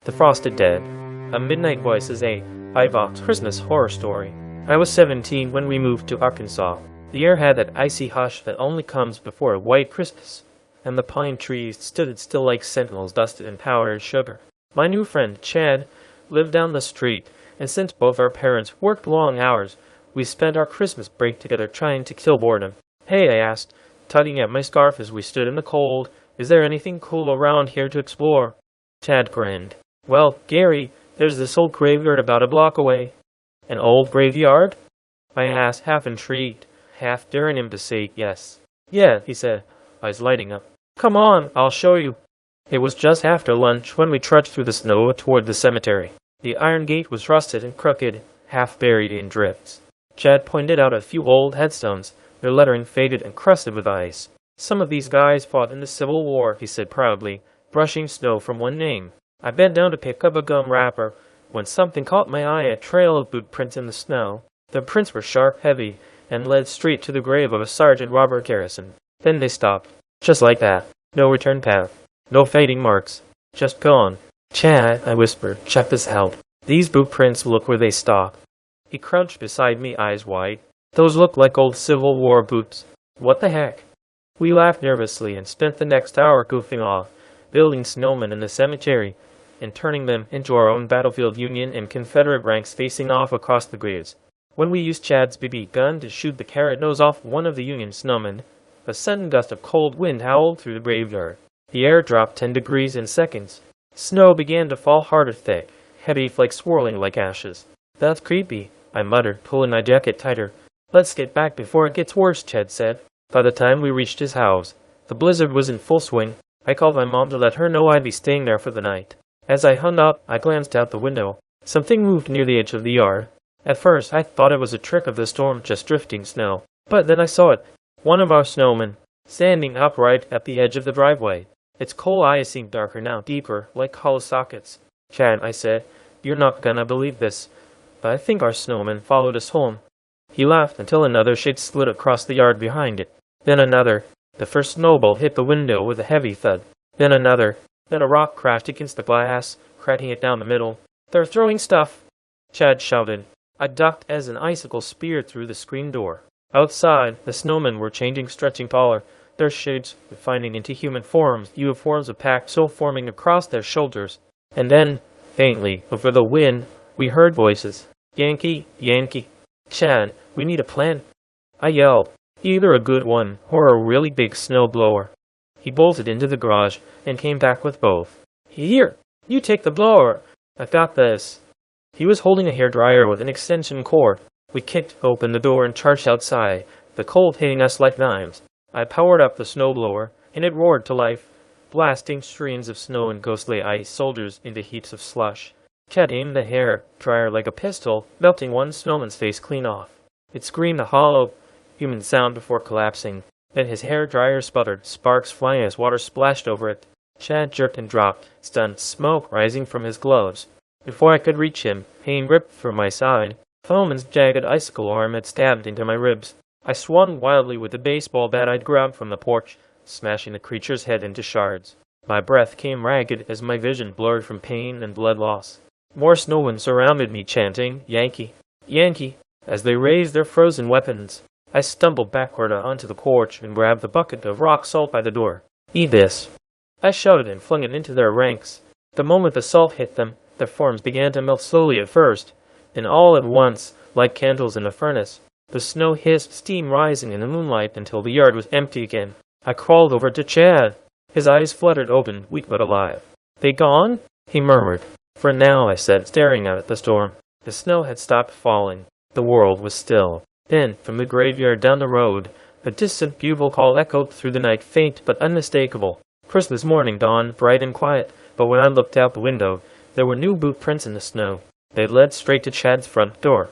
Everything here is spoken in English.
The Frosted Dead. A Midnight Voice is a iVox Christmas horror story. I was 17 when we moved to Arkansas. The air had that icy hush that only comes before a white Christmas, and the pine trees stood still like sentinels dusted in powdered sugar. My new friend, Chad, lived down the street, and since both our parents worked long hours, we spent our Christmas break together trying to kill boredom. "Hey," I asked, tugging at my scarf as we stood in the cold, "is there anything cool around here to explore?" Chad grinned. "Well, Gary, there's this old graveyard about a block away." "An old graveyard?" I asked, half intrigued, half daring him to say yes. "Yeah," he said, eyes lighting up. "Come on, I'll show you." It was just after lunch when we trudged through the snow toward the cemetery. The iron gate was rusted and crooked, half buried in drifts. Chad pointed out a few old headstones, their lettering faded and crusted with ice. "Some of these guys fought in the Civil War," he said proudly, brushing snow from one name. I bent down to pick up a gum wrapper when something caught my eye, a trail of boot prints in the snow. The prints were sharp, heavy, and led straight to the grave of a Sergeant Robert Garrison. Then they stopped. Just like that. No return path. No fading marks. Just gone. "Chad," I whispered, "check this out. These boot prints look where they stop." He crouched beside me, eyes wide. "Those look like old Civil War boots." "What the heck?" We laughed nervously and spent the next hour goofing off, building snowmen in the cemetery, and turning them into our own battlefield, Union and Confederate ranks facing off across the graves. When we used Chad's BB gun to shoot the carrot nose off one of the Union snowmen, a sudden gust of cold wind howled through the graveyard. The air dropped 10 degrees in seconds. Snow began to fall harder thick, heavy flakes swirling like ashes. "That's creepy," I muttered, pulling my jacket tighter. "Let's get back before it gets worse," Chad said. By the time we reached his house, the blizzard was in full swing. I called my mom to let her know I'd be staying there for the night. As I hung up, I glanced out the window. Something moved near the edge of the yard. At first, I thought it was a trick of the storm, just drifting snow. But then I saw it. One of our snowmen, standing upright at the edge of the driveway. Its coal eyes seemed darker now, deeper, like hollow sockets. "Chad," I said, "you're not gonna believe this, but I think our snowman followed us home." He laughed until another shade slid across the yard behind it. Then another. The first snowball hit the window with a heavy thud. Then another. Then a rock crashed against the glass, cracking it down the middle. "They're throwing stuff!" Chad shouted. I ducked as an icicle speared through the screen door. Outside, the snowmen were changing, stretching taller, their shapes refining into human forms, uniforms of pack so forming across their shoulders. And then, faintly, over the wind, we heard voices. "Yankee, Yankee." "Chad, we need a plan," I yelled. "Either a good one, or a really big snowblower." He bolted into the garage and came back with both. "Here, you take the blower. I've got this." He was holding a hairdryer with an extension cord. We kicked open the door and charged outside, the cold hitting us like knives. I powered up the snowblower, and it roared to life, blasting streams of snow and ghostly ice soldiers into heaps of slush. Chad aimed the hairdryer like a pistol, melting one snowman's face clean off. It screamed a hollow, human sound before collapsing. Then his hairdryer sputtered, sparks flying as water splashed over it. Chad jerked and dropped, stunned, smoke rising from his gloves. Before I could reach him, pain ripped from my side. Foeman's jagged icicle arm had stabbed into my ribs. I swung wildly with the baseball bat I'd grabbed from the porch, smashing the creature's head into shards. My breath came ragged as my vision blurred from pain and blood loss. More snowmen surrounded me, chanting, "Yankee, Yankee," as they raised their frozen weapons. I stumbled backward onto the porch and grabbed the bucket of rock salt by the door. "Eat this," I shouted and flung it into their ranks. The moment the salt hit them, their forms began to melt slowly at first, then all at once, like candles in a furnace. The snow hissed, steam rising in the moonlight until the yard was empty again. I crawled over to Chad. His eyes fluttered open, weak but alive. "They gone?" he murmured. "For now," I said, staring out at the storm. The snow had stopped falling. The world was still. Then, from the graveyard down the road, a distant bugle call echoed through the night, faint but unmistakable. Christmas morning dawned, bright and quiet, but when I looked out the window, there were new boot prints in the snow. They led straight to Chad's front door.